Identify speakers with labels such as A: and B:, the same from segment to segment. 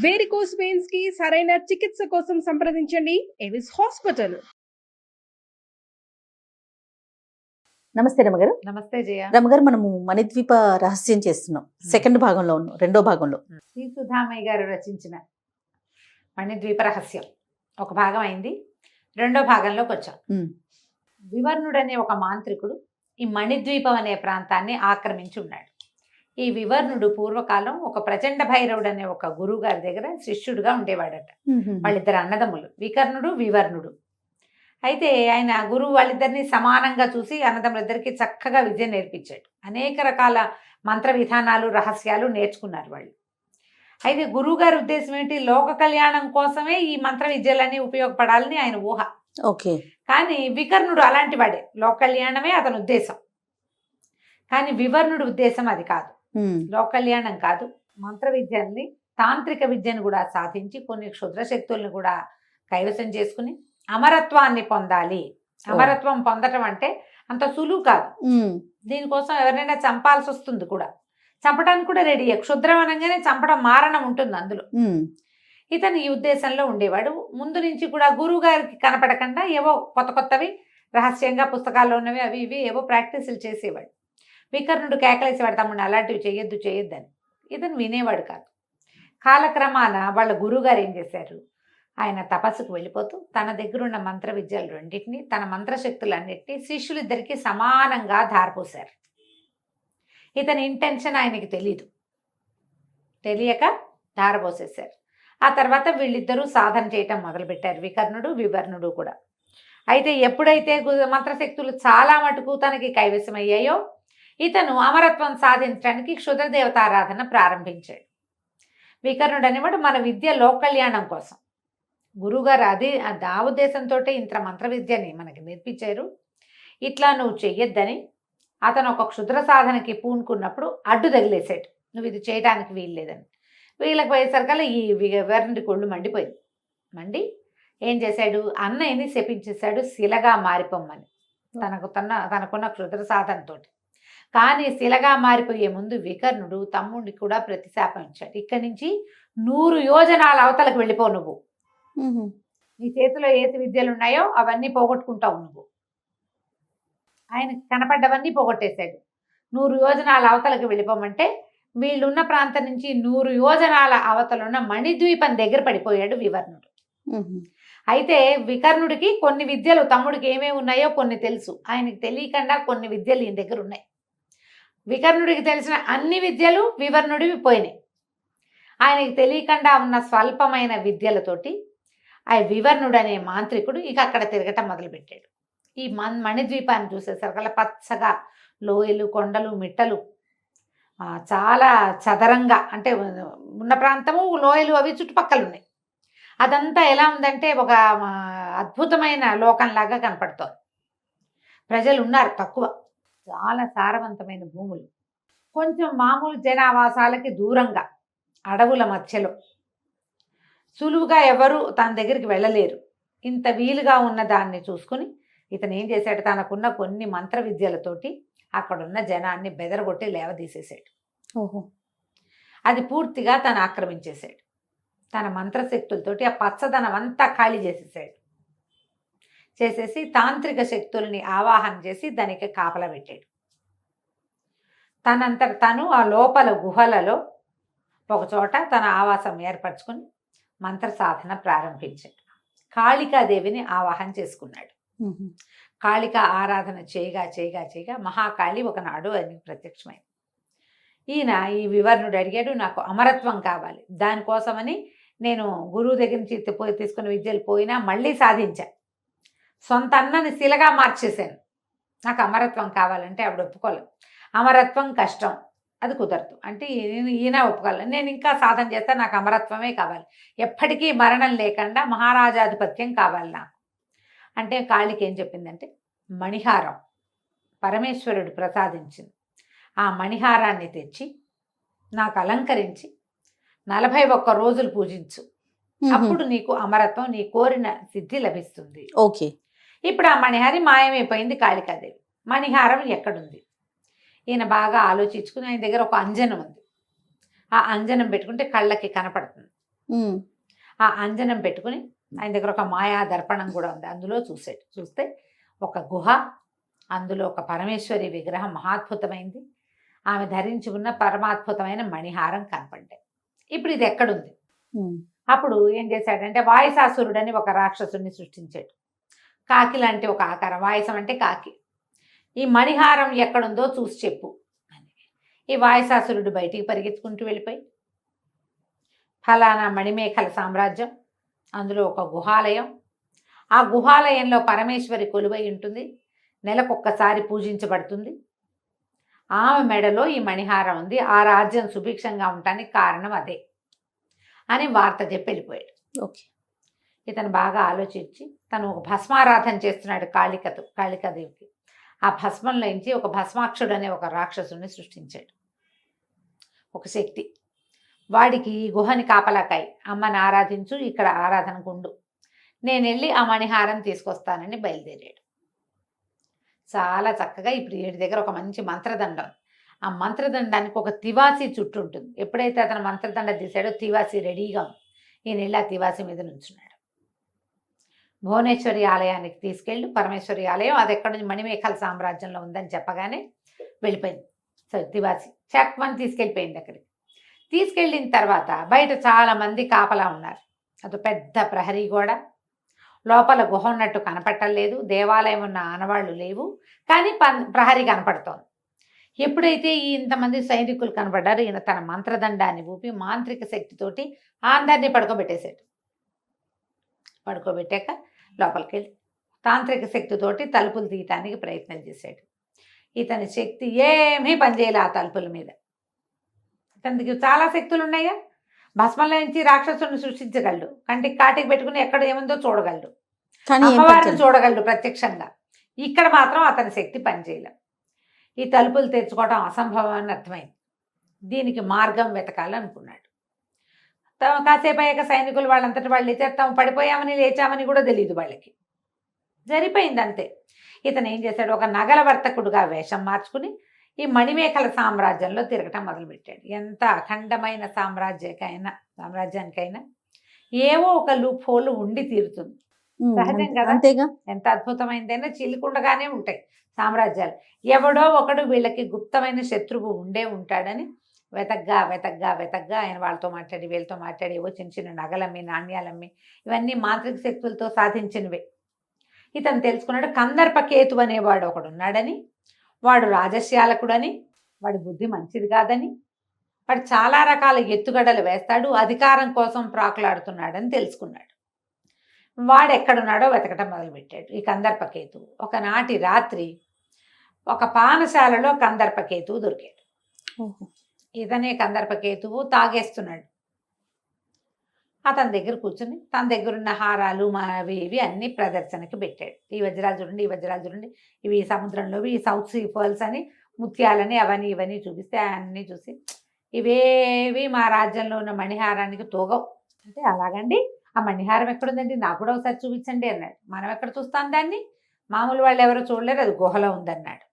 A: Varicose veins కి సరైన చికిత్స కోసం సంప్రదించండి ఎవిస్ హాస్పిటల్.
B: నమస్తే రమగారు.
C: నమస్తే జయ.
B: రమగారు, మనము మణిద్వీప రహస్యం చేస్తున్నాం. సెకండ్ భాగంలో ఉన్నాం, రెండో భాగంలో.
C: శ్రీ సుధామయ్య గారు రచించిన మణిద్వీప రహస్యం ఒక భాగం అయింది. రెండో భాగంలోకి వచ్చాం. వివర్ణుడు అనే ఒక మాంత్రికుడు ఈ మణిద్వీపం అనే ప్రాంతాన్ని ఆక్రమించి ఉన్నాడు. ఈ వివర్ణుడు పూర్వకాలం ఒక ప్రచండ భైరవుడు అనే ఒక గురువు గారి దగ్గర శిష్యుడుగా ఉండేవాడట. వాళ్ళిద్దరు అన్నదమ్ములు, వికర్ణుడు వివర్ణుడు. అయితే ఆయన గురువు వాళ్ళిద్దరిని సమానంగా చూసి అన్నదమ్ములిద్దరికి చక్కగా విద్య నేర్పించాడు. అనేక రకాల మంత్ర విధానాలు, రహస్యాలు నేర్చుకున్నారు వాళ్ళు. అయితే గురువు గారి ఉద్దేశం ఏంటి? లోక కళ్యాణం కోసమే ఈ మంత్ర విద్యలన్నీ ఉపయోగపడాలని ఆయన ఊహ.
B: ఓకే.
C: కానీ వికర్ణుడు అలాంటి వాడే, లోక కళ్యాణమే అతని ఉద్దేశం. కానీ వివర్ణుడి ఉద్దేశం అది కాదు. లోక కళ్యాణం కాదు, మంత్ర విద్యల్ని, తాంత్రిక విద్యను కూడా సాధించి కొన్ని క్షుద్ర శక్తుల్ని కూడా కైవసం చేసుకుని అమరత్వాన్ని పొందాలి. అమరత్వం పొందటం అంటే అంత సులువు కాదు. దీనికోసం ఎవరినైనా చంపాల్సి వస్తుంది కూడా, చంపడానికి కూడా రెడీ. క్షుద్రం అనగానే చంపడం, మారణం ఉంటుంది అందులో. ఇతను ఈ ఉద్దేశంలో ఉండేవాడు. ముందు నుంచి కూడా గురువు గారికి కనపడకుండా ఏవో కొత్త కొత్తవి రహస్యంగా పుస్తకాల్లో ఉన్నవి అవి ఇవి ఏవో ప్రాక్టీసులు చేసేవాడు. వికర్ణుడు కేకలేసేవాడు, తమ్ముడిని అలాంటివి చేయొద్దని. ఇతను వినేవాడు కాదు. కాలక్రమాన వాళ్ళ గురువుగారు ఏం చేశారు? ఆయన తపస్సుకు వెళ్ళిపోతూ తన దగ్గర ఉన్న మంత్ర విద్యలు రెండింటినీ, తన మంత్రశక్తులన్నింటినీ శిష్యులిద్దరికీ సమానంగా ధారపోశారు. ఇతని ఇంటెన్షన్ ఆయనకి తెలియక ధారపోసేశారు. ఆ తర్వాత వీళ్ళిద్దరూ సాధన చేయటం మొదలుపెట్టారు, వికర్ణుడు వివర్ణుడు కూడా. అయితే ఎప్పుడైతే మంత్రశక్తులు చాలా మటుకు తనకి కైవసమయ్యాయో ఇతను అమరత్వం సాధించడానికి క్షుద్రదేవతారాధన ప్రారంభించాడు. వికర్ణుడు అనేవాడు మన విద్య లోక కళ్యాణం కోసం. గురువుగారు అది ఆ ఉద్దేశంతో ఇంత మంత్ర విద్యని మనకి నేర్పించారు. ఇట్లా నువ్వు చెయ్యొద్దని అతను ఒక క్షుద్ర సాధనకి పూనుకున్నప్పుడు అడ్డు తగిలేశాడు, నువ్వు ఇది చేయడానికి వీల్లేదని. వీళ్ళకి పోయేసరికల్లా ఈ వివర్ణుడి కొళ్ళు మండి ఏం చేశాడు? అన్నయ్యని శపించేశాడు శిలగా మారిపోమ్మని, తనకున్న క్షుద్ర సాధనతో. కానీ శిలగా మారిపోయే ముందు వికర్ణుడు తమ్ముడిని కూడా ప్రతిశాపం ఇచ్చాడు. ఇక్కడి నుంచి 100 యోజనాల అవతలకు వెళ్ళిపో, నువ్వు నీ చేతిలో ఏసి విద్యలు ఉన్నాయో అవన్నీ పోగొట్టుకుంటావు నువ్వు. ఆయన కనపడ్డవన్నీ పోగొట్టేశాడు. 100 యోజనాల అవతలకు వెళ్ళిపోమంటే వీళ్ళున్న ప్రాంతం నుంచి 100 యోజనాల అవతలున్న మణిద్వీపం దగ్గర పడిపోయాడు వివర్ణుడు. అయితే వికర్ణుడికి కొన్ని విద్యలు, తమ్ముడికి ఏమేమి ఉన్నాయో కొన్ని తెలుసు. ఆయనకి తెలియకుండా కొన్ని విద్యలు ఈయన దగ్గర ఉన్నాయి. వికర్ణుడికి తెలిసిన అన్ని విద్యలు వివర్ణుడివి పోయినాయి. ఆయనకి తెలియకుండా ఉన్న స్వల్పమైన విద్యలతోటి ఆ వివర్ణుడు అనే మాంత్రికుడు ఇక అక్కడ తిరగటం మొదలుపెట్టాడు. ఈ మణిద్వీపాన్ని చూసేసరికల్లా పచ్చగా లోయలు, కొండలు, మిట్టలు, చాలా చదరంగా అంటే ఉన్న ప్రాంతము, లోయలు అవి చుట్టుపక్కల ఉన్నాయి. అదంతా ఎలా ఉందంటే ఒక అద్భుతమైన లోకంలాగా కనపడుతోంది. ప్రజలు ఉన్నారు తక్కువ, చాలా సారవంతమైన భూములు, కొంచెం మామూలు జనావాసాలకి దూరంగా అడవుల మధ్యలో, సులువుగా ఎవరు తన దగ్గరికి వెళ్ళలేరు. ఇంత వీలుగా ఉన్న దాన్ని చూసుకుని ఇతను ఏం చేశాడు? తనకున్న కొన్ని మంత్ర విద్యలతోటి అక్కడున్న జనాన్ని బెదరగొట్టి లేవదీసేశాడు. అది పూర్తిగా తను ఆక్రమించేశాడు. తన మంత్రశక్తులతోటి ఆ పచ్చదనం అంతా ఖాళీ చేసేసి తాంత్రిక శక్తుల్ని ఆవాహన చేసి దానికి కాపలా పెట్టాడు. తనంతట తను ఆ లోపల గుహలలో ఒకచోట తన ఆవాసం ఏర్పరచుకుని మంత్ర సాధన ప్రారంభించాడు. కాళికాదేవిని ఆవాహన చేసుకున్నాడు. కాళిక ఆరాధన చేయగా మహాకాళి ఒకనాడు అని ప్రత్యక్షమైంది. ఈయన ఈ వివర్ణుడు అడిగాడు, నాకు అమరత్వం కావాలి, దానికోసమని నేను గురువు దగ్గర నుంచి తీసుకున్న విద్యలు పోయినా మళ్ళీ సాధించా, సొంత అన్నని శిలగా మార్చేశాను, నాకు అమరత్వం కావాలంటే ఆవిడ ఒప్పుకోలేదు. అమరత్వం కష్టం, అది కుదరదు అంటే ఈయన ఒప్పుకోవాలి. నేను ఇంకా సాధన చేస్తే నాకు అమరత్వమే కావాలి, ఎప్పటికీ మరణం లేకుండా మహారాజాధిపత్యం కావాలి నాకు అంటే కాళికి ఏం చెప్పిందంటే, మణిహారం పరమేశ్వరుడు ప్రసాదించింది, ఆ మణిహారాన్ని తెచ్చి నాకు అలంకరించి 41 రోజులు పూజించు, అప్పుడు నీకు అమరత్వం, నీ కోరిన సిద్ధి లభిస్తుంది.
B: ఓకే.
C: ఇప్పుడు ఆ మణిహారం మాయమైపోయింది కాళికాదేవి. మణిహారం ఎక్కడుంది? ఈయన బాగా ఆలోచించుకుని ఆయన దగ్గర ఒక అంజనం ఉంది. ఆ అంజనం పెట్టుకుంటే కళ్ళకి కనపడుతుంది. ఆ అంజనం పెట్టుకుని ఆయన దగ్గర ఒక మాయా దర్పణం కూడా ఉంది, అందులో చూస్తే ఒక గుహ, అందులో ఒక పరమేశ్వరి విగ్రహం మహాద్భుతమైంది, ఆమె ధరించి ఉన్న పరమాద్భుతమైన మణిహారం కనపడ్డాయి. ఇప్పుడు ఇది ఎక్కడుంది? అప్పుడు ఏం చేశాడంటే వాయుసాసురుడని ఒక రాక్షసుడిని సృష్టించాడు. కాకి లాంటి ఒక ఆకారం, వాయసం అంటే కాకి. ఈ మణిహారం ఎక్కడుందో చూసి చెప్పు అని. ఈ వాయుసాసురుడు బయటికి పరిగెత్తుకుంటూ వెళ్ళిపోయి ఫలానా మణిమేఖల సామ్రాజ్యం, అందులో ఒక గుహాలయం, ఆ గుహాలయంలో పరమేశ్వరి కొలువై ఉంటుంది, నెలకొక్కసారి పూజించబడుతుంది, ఆమె మెడలో ఈ మణిహారం ఉంది, ఆ రాజ్యం సుభిక్షంగా ఉండటానికి కారణం అదే అని వార్త చెప్పి వెళ్ళిపోయాడు.
B: ఓకే.
C: ఇతను బాగా ఆలోచించి తను ఒక భస్మారాధన చేస్తున్నాడు కాళికాదేవికి. ఆ భస్మంలోంచి ఒక భస్మాక్షుడు అనే ఒక రాక్షసుని సృష్టించాడు, ఒక శక్తి. వాడికి గుహని కాపలాకాయి, అమ్మని ఆరాధించు, ఇక్కడ ఆరాధనకు ఉండు, నేను వెళ్ళి ఆ మణిహారం తీసుకొస్తానని బయలుదేరాడు. చాలా చక్కగా ఇప్పుడు వీడి దగ్గర ఒక మంచి మంత్రదండం, ఆ మంత్రదండానికి ఒక తివాసి చుట్టూ ఉంటుంది. ఎప్పుడైతే అతను మంత్రదండ తీశాడో తివాసి రెడీగా ఉంది. ఈయన వెళ్ళి ఆ తివాసి మీద నుంచున్నాడు. భువనేశ్వరి ఆలయానికి తీసుకెళ్ళి, పరమేశ్వరి ఆలయం అది ఎక్కడ నుంచి మణిమేఖల సామ్రాజ్యంలో ఉందని చెప్పగానే వెళ్ళిపోయింది. సో తివాసి చక్మని తీసుకెళ్ళిపోయింది అక్కడికి. తీసుకెళ్ళిన తర్వాత బయట చాలామంది కాపలా ఉన్నారు. అది పెద్ద ప్రహరీ గోడ, లోపల గుహ ఉన్నట్టు కనపట్టలేదు, దేవాలయం ఉన్న ఆనవాళ్ళు లేవు, కానీ ప్రహరీ కనపడుతోంది. ఎప్పుడైతే ఇంతమంది సైనికులు కనపడ్డారు, ఈయన తన మంత్రదండాన్ని ఊపి మాంత్రిక శక్తితోటి అందరినీ పడుకోబెట్టేశాడు. పడుకోబెట్టాక లోపలికి వెళ్ళి తాంత్రిక శక్తితోటి తలుపులు తీయటానికి ప్రయత్నం చేశాడు. ఇతని శక్తి ఏమీ పనిచేయలే ఆ తలుపుల మీద. ఇతనికి చాలా శక్తులు ఉన్నాయా, భస్మంలో నుంచి రాక్షసుని సృష్టించగలడు, కంటికి కాటికి పెట్టుకుని ఎక్కడ ఏముందో చూడగలడు, అమ్మవారిని చూడగలడు ప్రత్యక్షంగా. ఇక్కడ మాత్రం అతని శక్తి పనిచేయలే. ఈ తలుపులు తెరుచుకోవడం అసంభవం అని అర్థమైంది. దీనికి మార్గం వెతకాలనుకున్నాడు. కాసేపు అయ్యాక సైనికులు వాళ్ళంతటి వాళ్ళు లేచారు. తాము పడిపోయామని లేచామని కూడా తెలియదు వాళ్ళకి, జరిపోయింది అంతే. ఇతను ఏం చేశాడు, ఒక నగల వర్తకుడుగా వేషం మార్చుకుని ఈ మణిమేఖల సామ్రాజ్యంలో తిరగటం మొదలుపెట్టాడు. ఎంత అఖండమైన సామ్రాజ్యానికైనా ఏవో ఒక లూప్ హోల్ ఉండి తీరుతుంది, సహజం కదా.
B: అంతేగా,
C: ఎంత అద్భుతమైనదైనా చీలికుండగానే ఉంటాయి సామ్రాజ్యాలు. ఎవడో ఒకడు వీళ్ళకి గుప్తమైన శత్రువు ఉండే ఉంటాడని వెతగ్గా ఆయన వాళ్ళతో మాట్లాడి వీళ్ళతో మాట్లాడి ఏవో చిన్న చిన్న నగలమ్మి నాణ్యాలమ్మి ఇవన్నీ మాంత్రిక శక్తులతో సాధించినవే. ఇతను తెలుసుకున్నాడు కందర్పకేతు అనేవాడు ఒకడు ఉన్నాడని, వాడు రాజశ్యాలకుడని, వాడి బుద్ధి మంచిది కాదని, వాడు చాలా రకాల ఎత్తుగడలు వేస్తాడు, అధికారం కోసం ప్రాకులాడుతున్నాడని తెలుసుకున్నాడు. వాడు ఎక్కడున్నాడో వెతకటం మొదలుపెట్టాడు ఈ కందర్పకేతువు. ఒకనాటి రాత్రి ఒక పానశాలలో కందర్పకేతువు దొరికాడు. ఇతనే కందర్పకేతువు తాగేస్తున్నాడు. అతని దగ్గర కూర్చుని తన దగ్గరున్న హారాలు అవి ఇవి అన్నీ ప్రదర్శనకి పెట్టాడు. ఈ వజ్రాలు చూడండి, ఈ వజ్రాలు చూడండి, ఇవి సముద్రంలోవి, ఈ సౌత్ సీ పర్ల్స్ అని ముత్యాలని అవన్నీ ఇవన్నీ చూపిస్తే అన్నీ చూసి ఇవేవి మా రాజ్యంలో ఉన్న మణిహారానికి తోగవు అంటే, అలాగండి ఆ మణిహారం ఎక్కడుందండి, నాకు కూడా ఒకసారి చూపించండి అన్నాడు. మనం ఎక్కడ చూస్తాం దాన్ని, మామూలు వాళ్ళు ఎవరో చూడలేరు, అది గుహలో ఉందన్నాడు.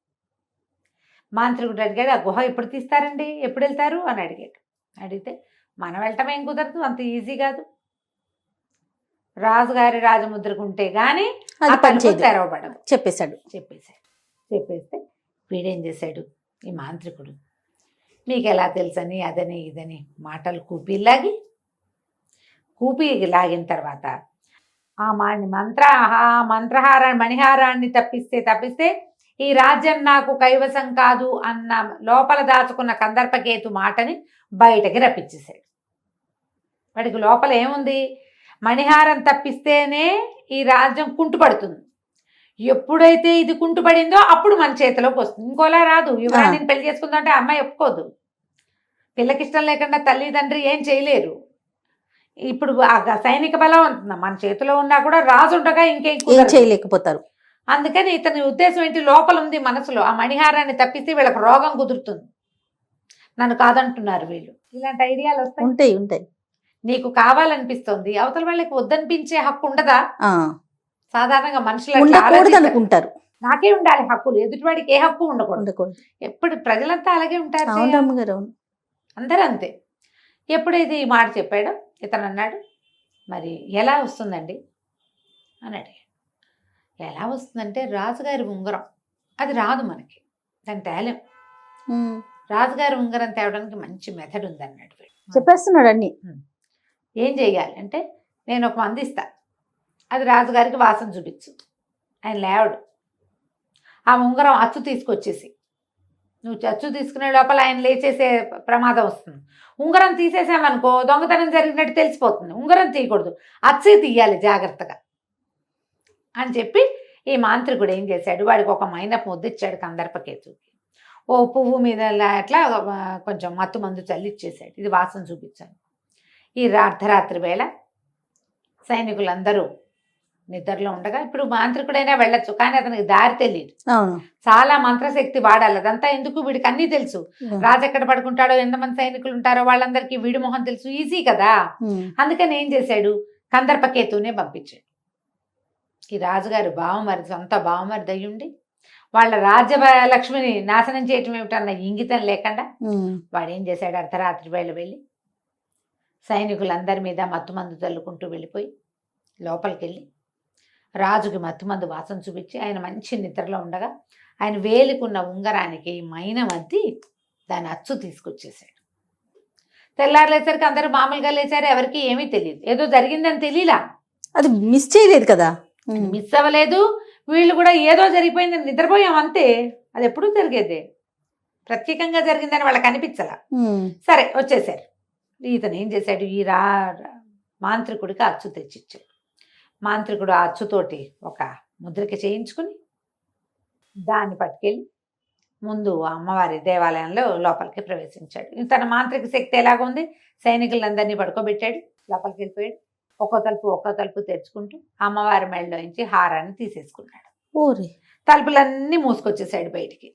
C: మాంత్రికుడు అడిగాడు, ఆ గుహ ఎప్పుడు తీస్తారండి, ఎప్పుడు వెళ్తారు అని అడిగాడు. అడిగితే మనం వెళ్ళటం ఏం కుదరదు, అంత ఈజీ కాదు, రాజుగారి రాజముద్రకు ఉంటే గానీ తెరవబడదు చెప్పేస్తే వీడేం చేశాడు, ఈ మాంత్రికుడు మీకు ఎలా తెలుసని అదని ఇదని మాటలు కూపి లాగిన తర్వాత ఆ మణిహారాన్ని తప్పిస్తే ఈ రాజ్యం నాకు కైవసం కాదు అన్న లోపల దాచుకున్న కందర్పకేతు మాటని బయటకి రప్పించేశాడు. వాడికి లోపల ఏముంది, మణిహారం తప్పిస్తేనే ఈ రాజ్యం కుంటుపడుతుంది, ఎప్పుడైతే ఇది కుంటుపడిందో అప్పుడు మన చేతిలోకి వస్తుంది, ఇంకోలా రాదు. యువరాణిని పెళ్లి చేసుకుందాం అంటే అమ్మాయి ఒప్పుకోదు, పిల్లకి ఇష్టం లేకుండా తల్లిదండ్రి ఏం చేయలేరు. ఇప్పుడు సైనిక బలం ఉంటుందా మన చేతిలో ఉన్నా కూడా రాజు ఉండగా ఇంకేం
B: చేయలేకపోతారు.
C: అందుకని ఇతని ఉద్దేశం ఏంటి, లోపల ఉంది మనసులో, ఆ మణిహారాన్ని తప్పిస్తే వీళ్ళకి రోగం కుదురుతుంది, నన్ను కాదంటున్నారు వీళ్ళు, ఇలాంటి ఐడియాలు
B: ఉంటాయి.
C: నీకు కావాలనిపిస్తుంది, అవతల వాళ్ళకి వద్దనిపించే హక్కు ఉండదా? సాధారణంగా మనుషులు
B: అనుకుంటారు,
C: నాకే ఉండాలి హక్కులు, ఎదుటివాడికి ఏ హక్కు ఉండకూడదు. ఎప్పుడు ప్రజలంతా అలాగే ఉంటారు, అందరూ అంతే. ఎప్పుడైతే ఈ మాట చెప్పాడో ఇతను అన్నాడు, మరి ఎలా వస్తుందండి అని అడిగాడు. ఎలా వస్తుందంటే రాజుగారి ఉంగరం, అది రాదు మనకి, దాన్ని తేలేం. రాజుగారి ఉంగరం తేవడానికి మంచి మెథడ్ ఉందన్నాడు వీడు.
B: చెప్పేస్తున్నాడు అన్ని.
C: ఏం చెయ్యాలి అంటే, నేను ఒక మంది ఇస్తా, అది రాజుగారికి వాసన చూపించు. ఆయన లేవడు. ఆ ఉంగరం అచ్చు తీసుకొచ్చేసి, నువ్వు అచ్చు తీసుకునే లోపల ఆయన లేచేసే ప్రమాదం వస్తుంది. ఉంగరం తీసేసామనుకో దొంగతనం జరిగినట్టు తెలిసిపోతుంది. ఉంగరం తీయకూడదు, అచ్చే తీయాలి జాగ్రత్తగా అని చెప్పి ఈ మాంత్రికుడు ఏం చేశాడు, వాడికి ఒక మైనపు ముద్ద ఇచ్చాడు కందర్పకేతుకి. ఓ పువ్వు మీద అట్లా కొంచెం మత్తు మందు చల్లిచ్చేసాడు, ఇది వాసన చూపించాను. ఈ అర్ధరాత్రి వేళ సైనికులందరూ నిద్రలో ఉండగా, ఇప్పుడు మాంత్రికుడైనా వెళ్ళొచ్చు కానీ అతనికి దారి తెలియదు, చాలా మంత్రశక్తి వాడాలి. అదంతా ఎందుకు, వీడికి అన్నీ తెలుసు. రాజు ఎక్కడ పడుకుంటాడో, ఎంతమంది సైనికులు ఉంటారో వాళ్ళందరికీ వీడి మొహం తెలుసు, ఈజీ కదా. అందుకని ఏం చేశాడు, కందర్పకేతునే పంపించాడు. ఈ రాజుగారు బావమరిది, సొంత బావమరిది అయ్యుండి వాళ్ళ రాజ్యలక్ష్మిని నాశనం చేయటం ఏమిటన్న ఇంగితం లేకుండా వాడు ఏం చేశాడు, అర్ధరాత్రి వేళ వెళ్ళి సైనికులందరి మీద మత్తుమందు చల్లుకుంటూ వెళ్ళిపోయి లోపలికి వెళ్ళి రాజుకి మత్తుమందు వాసన చూపించి ఆయన మంచి నిద్రలో ఉండగా ఆయన వేలుకున్న ఉంగరానికి మైనం అద్ది దాని అచ్చు తీసుకొచ్చేసాడు. తెల్లారు లేసరికి అందరూ మామూలుగా లేచారు, ఎవరికి ఏమీ తెలియదు, ఏదో జరిగిందని తెలియలా.
B: అది మిస్ చేయలేదు కదా,
C: మిస్ అవ్వలేదు. వీళ్ళు కూడా ఏదో జరిగిపోయిందని నిద్రపోయాం అంతే, అది ఎప్పుడూ జరిగేదే, ప్రత్యేకంగా జరిగిందని వాళ్ళకి అనిపించలా. సరే వచ్చేసారు. ఇతను ఏం చేశాడు, ఈ మాంత్రికుడికి అచ్చు తెచ్చిచ్చాడు. మాంత్రికుడు ఆ అచ్చుతోటి ఒక ముద్రిక చేయించుకుని దాన్ని పట్టుకెళ్ళి ముందు అమ్మవారి దేవాలయంలో లోపలికి ప్రవేశించాడు. తన మాంత్రిక శక్తి ఎలాగుంది, సైనికులందరినీ పడుకోబెట్టాడు, లోపలికి వెళ్ళిపోయాడు. ఒక్కో తలుపు తెరుచుకుంటూ అమ్మవారి మెడలోంచి హారాన్ని తీసేసుకున్నాడు. తలుపులన్నీ మూసుకొచ్చేసాడు బయటికి.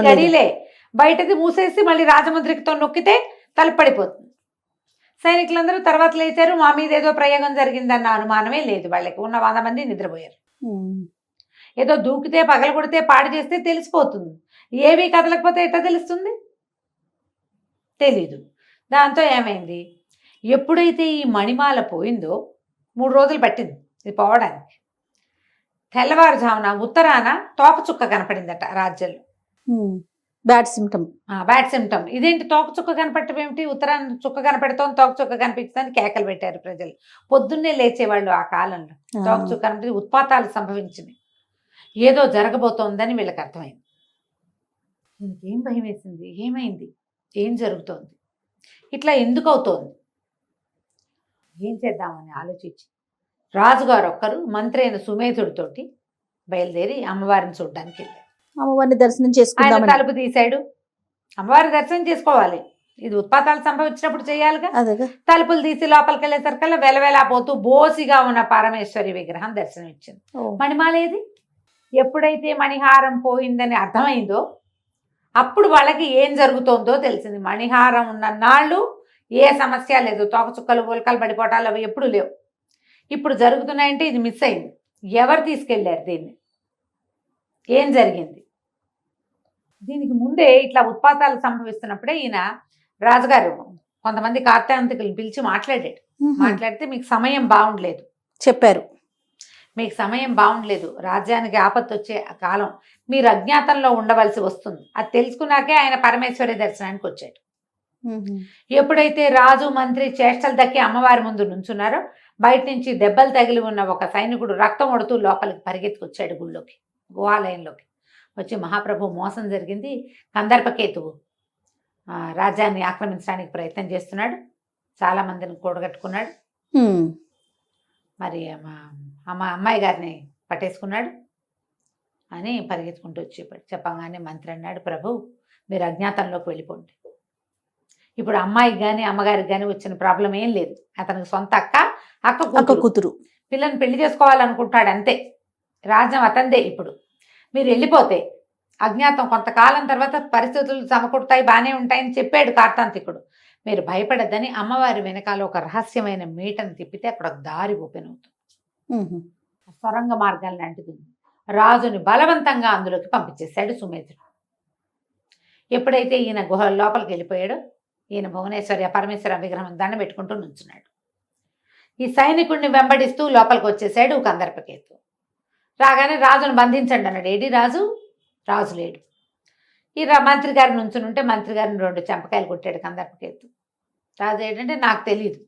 C: గడిలే బయటది మూసేసి మళ్ళీ రాజముద్రికతో నొక్కితే తలుపు పడిపోతుంది. సైనికులందరూ తర్వాత లేచారు, మా మీద ఏదో ప్రయోగం జరిగిందన్న అనుమానమే లేదు వాళ్ళకి. ఉన్న 100 మంది నిద్రపోయారు. ఏదో దూకితే పగలగొడితే పాడు చేస్తే తెలిసిపోతుంది, ఏవి కదలకపోతే ఎట్లా తెలుస్తుంది, తెలీదు. దాంతో ఏమైంది, ఎప్పుడైతే ఈ మణిమాల పోయిందో 3 రోజులు పట్టింది ఇది పోవడానికి. తెల్లవారుజామున ఉత్తరాన తోకచుక్క కనపడిందట రాజ్యంలో.
B: Bad symptom. ఇదేంటి తోకచుక్క కనపడటం ఏమిటి, ఉత్తరాన చుక్క కనపడతాం తోకచుక్క కనిపించదని కేకలు పెట్టారు ప్రజలు. పొద్దున్నే లేచేవాళ్ళు ఆ కాలంలో. తోకచుక్క కనిపించి ఉత్పాతాలు సంభవించినాయి, ఏదో జరగబోతోందని వీళ్ళకి అర్థమైంది. దీనికి ఏం భయం వేసింది, ఏమైంది, ఏం జరుగుతోంది, ఇట్లా ఎందుకు అవుతోంది, ఏం చేద్దామని ఆలోచించి రాజుగారు ఒక్కరు మంత్రి అయిన సుమేధుడితోటి బయలుదేరి అమ్మవారిని చూడడానికి వెళ్ళారు. అమ్మవారిని దర్శనం చేసుకుందాం.
C: ఆయన తలుపు తీశాడు, అమ్మవారి దర్శనం చేసుకోవాలి, ఇది ఉత్పాతాలు సంభవించినప్పుడు చేయాలిగా. తలుపులు తీసి లోపలికి వెళ్ళేసరికల్లా వెలవెలాపోతూ బోసిగా ఉన్న పరమేశ్వరి విగ్రహం దర్శనం ఇచ్చింది. మణిమాలేది, ఎప్పుడైతే మణిహారం పోయిందని అర్థమైందో అప్పుడు వాళ్ళకి ఏం జరుగుతోందో తెలిసింది. మణిహారం ఉన్న నాళ్ళు ఏ సమస్య లేదు, తోకచుక్కలు ఉల్కలు పడిపోవటాలు అవి ఎప్పుడు లేవు. ఇప్పుడు జరుగుతున్నాయంటే ఇది మిస్ అయింది, ఎవరు తీసుకెళ్ళారు దీన్ని, ఏం జరిగింది. దీనికి ముందే ఇట్లా ఉత్పాతాలు సంభవిస్తున్నప్పుడే ఈయన రాజుగారు కొంతమంది కార్తాంతికులను పిలిచి మాట్లాడాడు. మాట్లాడితే మీకు సమయం బాగుండలేదు
B: చెప్పారు,
C: మీకు సమయం బాగుండలేదు, రాజ్యానికి ఆపత్తు వచ్చే కాలం, మీరు అజ్ఞాతంలో ఉండవలసి వస్తుంది. అది తెలుసుకున్నాకే ఆయన పరమేశ్వరి దర్శనానికి వచ్చాడు. ఎప్పుడైతే రాజు మంత్రి చేష్టలు దక్కి అమ్మవారి ముందు నుంచున్నారో బయట నుంచి దెబ్బలు తగిలి ఉన్న ఒక సైనికుడు రక్తం ఒడుతూ లోపలికి పరిగెత్తుకొచ్చాడు గుళ్ళోకి, గుహాలయంలోకి వచ్చి, మహాప్రభు మోసం జరిగింది, కందర్పకేతువు రాజ్యాన్ని ఆక్రమించడానికి ప్రయత్నం చేస్తున్నాడు, చాలా మందిని కూడగట్టుకున్నాడు, మరి అమ్మాయి గారిని పట్టేసుకున్నాడు అని పరిగెత్తుకుంటూ వచ్చేపాడు. చెప్పగానే మంత్రి అన్నాడు, ప్రభు మీరు అజ్ఞాతంలోకి వెళ్ళిపోండి, ఇప్పుడు అమ్మాయికి కానీ అమ్మగారికి కానీ వచ్చిన ప్రాబ్లం ఏం లేదు, అతనికి సొంత అక్క కూతురు పిల్లని పెళ్లి చేసుకోవాలనుకుంటాడు అంతే, రాజ్యం అతందే. ఇప్పుడు మీరు వెళ్ళిపోతే అజ్ఞాతం కొంతకాలం తర్వాత పరిస్థితులు సమకూడతాయి, బాగానే ఉంటాయని చెప్పాడు కార్తాంతికుడు. మీరు భయపడద్దని అమ్మవారి వెనకాల ఒక రహస్యమైన మీటను తిప్పితే అక్కడ ఒక దారి ఓపెన్ అవుతుంది, సొరంగ మార్గం లాంటిది. రాజుని బలవంతంగా అందులోకి పంపించేశాడు సుమేధుడు. ఎప్పుడైతే ఈయన గుహ లోపలికి వెళ్ళిపోయాడో ఈయన భువనేశ్వరి పరమేశ్వర విగ్రహం దండ పెట్టుకుంటూ నుంచున్నాడు. ఈ సైనికుడిని వెంబడిస్తూ లోపలికి వచ్చేసాడు కందర్పకేతు. రాగానే రాజును బంధించండి అన్నాడు. ఏడి రాజు? రాజు లేడు. ఈ మంత్రి గారు నుంచుని ఉంటే మంత్రి గారిని 2 చెంపకాయలు కొట్టాడు కందర్పకేతు. రాజు ఏంటంటే నాకు తెలియదు,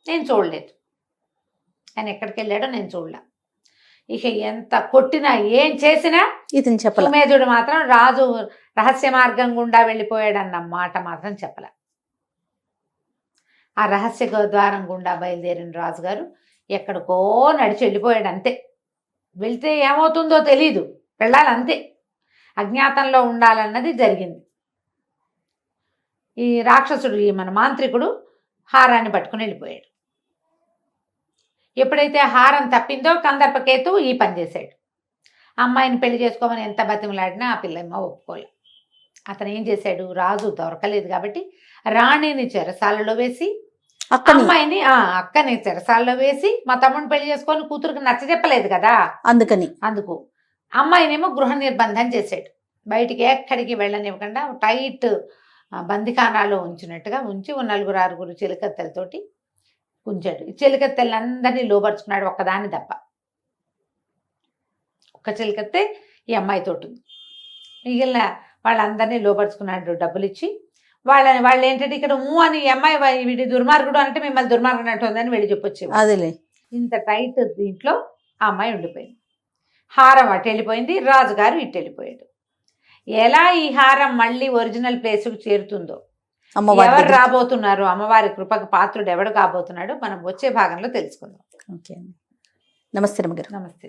C: నేను చూడలేదు, ఆయన ఎక్కడికి వెళ్ళాడో నేను చూడలే. ఇక ఎంత కొట్టినా ఏం చేసినా
B: ఇతను చెప్పలేదు.
C: సుమేధుడు మాత్రం రాజు రహస్య మార్గం గుండా వెళ్ళిపోయాడన్న మాట మాత్రం చెప్పలే. ఆ రహస్య ద్వారం గుండా బయలుదేరిన రాజుగారు ఎక్కడికో నడిచి వెళ్ళిపోయాడు అంతే. వెళ్తే ఏమవుతుందో తెలీదు, వెళ్ళాలంతే, అజ్ఞాతంలో ఉండాలన్నది జరిగింది. ఈ రాక్షసుడు మన మాంత్రికుడు హారాన్ని పట్టుకుని వెళ్ళిపోయాడు. ఎప్పుడైతే హారం తప్పిందో కందర్పకేతు ఈ పని చేశాడు. అమ్మాయిని పెళ్లి చేసుకోమని ఎంత బతిమలాడినా ఆ పిల్లమ్మ ఒప్పుకోలే. అతను ఏం చేశాడు, రాజు దొరకలేదు కాబట్టి రాణిని చెరసాలలో వేసి అమ్మాయిని అక్కని చెరసాలలో వేసి మా తమ్ముడిని పెళ్లి చేసుకొని కూతురికి నచ్చజెప్పలేదు కదా, అందుకు అమ్మాయినేమో గృహ నిర్బంధం చేశాడు. బయటికి ఎక్కడికి వెళ్ళనివ్వకుండా టైట్ బందిఖానాలో ఉంచినట్టుగా ఉంచి 4-6 చిలకత్తెలతోటి ఉంచాడు. ఈ చిలకత్తెలందరినీ లోపరుచుకున్నాడు, ఒక్కదాన్ని తప్ప. ఒక్క చిలకత్తే ఈ అమ్మాయితోటి ఉంది. మిగిలిన వాళ్ళందరినీ లోపరుచుకున్నాడు డబ్బులు ఇచ్చి. వాళ్ళు ఏంటంటే ఇక్కడ అని ఈ అమ్మాయి వీడి దుర్మార్గుడు అంటే మిమ్మల్ని దుర్మార్గుడు అంటుందని వెళ్ళి చెప్పొచ్చేవాడు.
B: అదేలే.
C: ఇంత టైట్ దీంట్లో ఆ అమ్మాయి ఉండిపోయింది. హారం అటు వెళ్ళిపోయింది, రాజుగారు ఇటు వెళ్ళిపోయాడు. ఎలా ఈ హారం మళ్ళీ ఒరిజినల్ ప్లేస్కి చేరుతుందో, ఎవరు రాబోతున్నారు, అమ్మవారి కృపకు పాత్రుడు ఎవడు కాబోతున్నాడో మనం వచ్చే భాగంలో తెలుసుకుందాం.
B: ఓకే, నమస్తే రమ్మగారు.
C: నమస్తే.